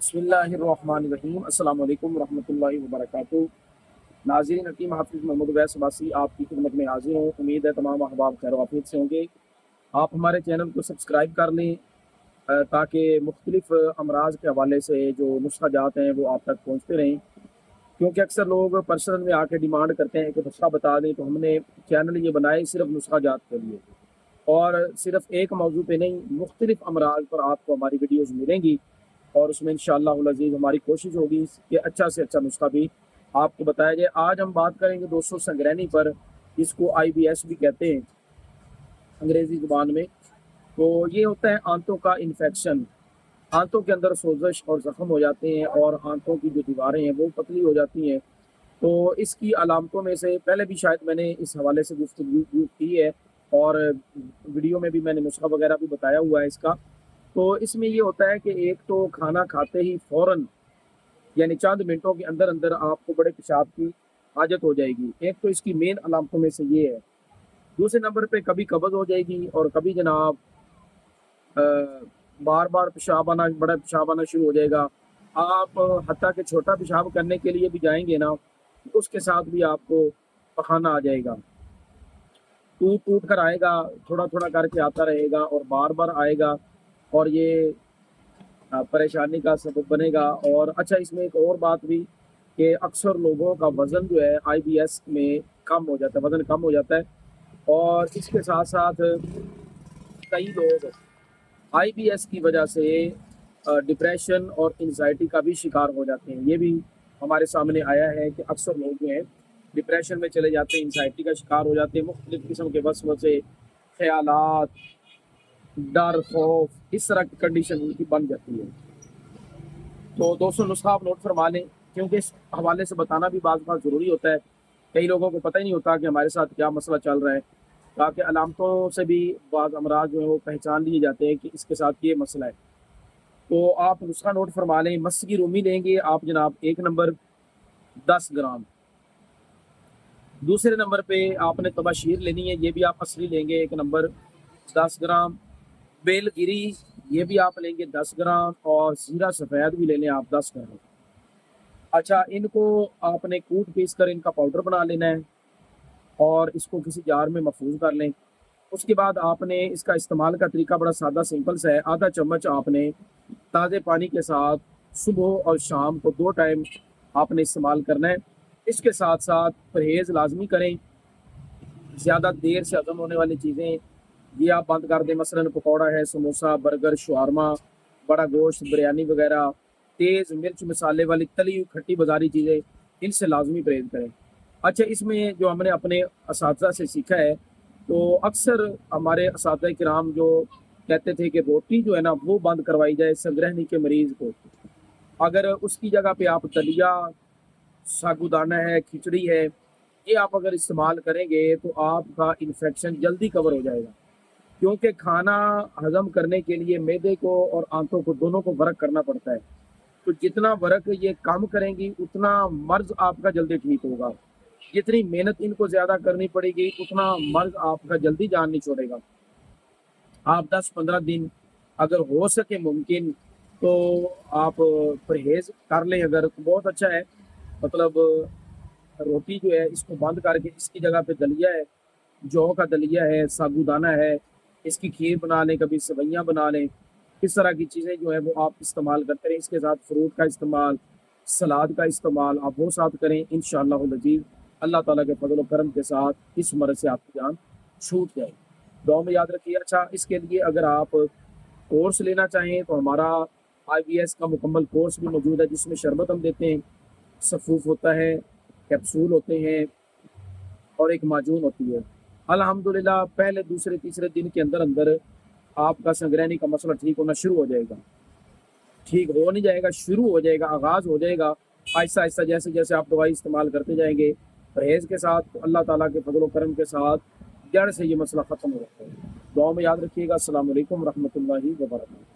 بسم اللہ الرحمن الرحیم۔ السلام علیکم ورحمۃ اللہ وبرکاتہ۔ ناظرین، حکیم حافظ محمد اویس عباسی آپ کی خدمت میں حاضر ہوں۔ امید ہے تمام احباب خیر و عافیت سے ہوں گے۔ آپ ہمارے چینل کو سبسکرائب کر لیں تاکہ مختلف امراض کے حوالے سے جو نسخہ جات ہیں وہ آپ تک پہنچتے رہیں، کیونکہ اکثر لوگ پرسنل میں آ کے ڈیمانڈ کرتے ہیں کہ نسخہ بتا دیں، تو ہم نے چینل یہ بنائے صرف نسخہ جات کے لیے، اور صرف ایک موضوع پہ نہیں، مختلف امراض پر آپ کو ہماری ویڈیوز ملیں گی، اور اس میں انشاءاللہ العزیز ہماری کوشش ہوگی کہ اچھا سے اچھا نسخہ بھی آپ کو بتایا جائے۔ آج ہم بات کریں گے دوستوں سنگرینی پر، جس کو IBS بھی کہتے ہیں انگریزی زبان میں۔ تو یہ ہوتا ہے آنتوں کا انفیکشن، آنتوں کے اندر سوزش اور زخم ہو جاتے ہیں، اور آنتوں کی جو دیواریں ہیں وہ پتلی ہو جاتی ہیں۔ تو اس کی علامتوں میں سے پہلے بھی شاید میں نے اس حوالے سے گفتگو کی ہے، اور ویڈیو میں بھی میں نے نسخہ وغیرہ بھی بتایا ہوا ہے اس کا۔ تو اس میں یہ ہوتا ہے کہ ایک تو کھانا کھاتے ہی فوراً، یعنی چند منٹوں کے اندر اندر آپ کو بڑے پیشاب کی حاجت ہو جائے گی۔ ایک تو اس کی مین علامتوں میں سے یہ ہے۔ دوسرے نمبر پہ کبھی قبض ہو جائے گی، اور کبھی جناب بار بار پیشاب آنا، بڑا پیشاب آنا شروع ہو جائے گا۔ آپ حتیٰ کہ چھوٹا پیشاب کرنے کے لیے بھی جائیں گے نا، اس کے ساتھ بھی آپ کو پخانہ آ جائے گا، ٹوٹ ٹوٹ کر آئے گا، تھوڑا تھوڑا کر کے آتا رہے گا اور بار بار آئے گا، اور یہ پریشانی کا سبب بنے گا۔ اور اچھا، اس میں ایک اور بات بھی کہ اکثر لوگوں کا وزن جو ہے IBS میں کم ہو جاتا ہے، وزن کم ہو جاتا ہے، اور اس کے ساتھ ساتھ کئی لوگ IBS کی وجہ سے ڈپریشن اور انزائٹی کا بھی شکار ہو جاتے ہیں۔ یہ بھی ہمارے سامنے آیا ہے کہ اکثر لوگ جو ہیں ڈپریشن میں چلے جاتے ہیں، انزائٹی کا شکار ہو جاتے ہیں، مختلف قسم کے وسوسے، خیالات، ڈر، خوف، اس طرح کی کنڈیشن ان کی بن جاتی ہے۔ تو دوستوں نسخہ آپ نوٹ فرما لیں، کیونکہ اس حوالے سے بتانا بھی بعض بات ضروری ہوتا ہے۔ کئی لوگوں کو پتہ ہی نہیں ہوتا کہ ہمارے ساتھ کیا مسئلہ چل رہا ہے، تاکہ علامتوں سے بھی بعض امراض جو ہیں وہ پہچان لیے جاتے ہیں کہ اس کے ساتھ یہ مسئلہ ہے۔ تو آپ نسخہ نوٹ فرما لیں۔ مس کی رومی لیں گے آپ جناب، ایک نمبر 10 گرام۔ دوسرے نمبر پہ آپ نے تباشیر لینی ہے، یہ بھی آپ اصلی لیں گے، ایک نمبر 10 گرام۔ بیل گری یہ بھی آپ لیں گے 10 گرام، اور زیرہ سفید بھی لے لیں آپ 10 گرام۔ اچھا، ان کو آپ نے کوٹ پیس کر ان کا پاؤڈر بنا لینا ہے، اور اس کو کسی جار میں محفوظ کر لیں۔ اس کے بعد آپ نے اس کا استعمال کا طریقہ بڑا سادہ سمپل سا ہے۔ آدھا چمچ آپ نے تازے پانی کے ساتھ صبح اور شام کو 2 ٹائم آپ نے استعمال کرنا ہے۔ اس کے ساتھ ساتھ پرہیز لازمی کریں، زیادہ دیر سے ہضم ہونے والی چیزیں یہ آپ بند کر دیں، مثلاً پکوڑا ہے، سموسہ، برگر، شورما، بڑا گوشت، بریانی وغیرہ، تیز مرچ مسالے والی تلی ہوئی کھٹی بازاری چیزیں، ان سے لازمی پرہیز کریں۔ اچھا، اس میں جو ہم نے اپنے اساتذہ سے سیکھا ہے، تو اکثر ہمارے اساتذہ کرام جو کہتے تھے کہ روٹی جو ہے نا وہ بند کروائی جائے سنگرہنی کے مریض کو۔ اگر اس کی جگہ پہ آپ دلیا، ساگودانہ ہے، کھچڑی ہے، یہ آپ اگر استعمال کریں گے تو آپ کا انفیکشن جلدی کور ہو جائے گا، کیونکہ کھانا ہضم کرنے کے لیے معدے کو اور آنتوں کو دونوں کو ورک کرنا پڑتا ہے۔ تو جتنا ورک یہ کام کریں گی اتنا مرض آپ کا جلدی ٹھیک ہوگا، جتنی محنت ان کو زیادہ کرنی پڑے گی اتنا مرض آپ کا جلدی جان نہیں چھوڑے گا۔ آپ 10-15 دن اگر ہو سکے ممکن تو آپ پرہیز کر لیں، اگر تو بہت اچھا ہے۔ مطلب روٹی جو ہے اس کو بند کر کے اس کی جگہ پہ دلیا ہے، جو کا دلیا ہے، ساگودانہ ہے، اس کی کھیر بنا لیں، کبھی سوئیاں بنا لیں، اس طرح کی چیزیں جو ہے وہ آپ استعمال کرتے رہیں۔ اس کے ساتھ فروٹ کا استعمال، سلاد کا استعمال آپ وہ ساتھ کریں، انشاءاللہ العزیز اللہ تعالیٰ کے فضل و کرم کے ساتھ اس مرض سے آپ کی جان چھوٹ جائے۔ دعا میں یاد رکھیے۔ اچھا، اس کے لیے اگر آپ کورس لینا چاہیں تو ہمارا IBS کا مکمل کورس بھی موجود ہے، جس میں شربت ہم دیتے ہیں، سفوف ہوتا ہے، کیپسول ہوتے ہیں، اور ایک معجون ہوتی ہے۔ الحمدللہ پہلے، دوسرے، تیسرے دن کے اندر اندر آپ کا سنگرہنی کا مسئلہ ٹھیک ہونا شروع ہو جائے گا۔ ٹھیک ہو نہیں جائے گا، شروع ہو جائے گا، آغاز ہو جائے گا آہستہ آہستہ، جیسے جیسے آپ دوائی استعمال کرتے جائیں گے پرہیز کے ساتھ، تو اللہ تعالیٰ کے فضل و کرم کے ساتھ جڑ سے یہ مسئلہ ختم ہو جاتا ہے۔ دعا میں یاد رکھیے گا۔ السلام علیکم ورحمۃ اللہ وبرکاتہ۔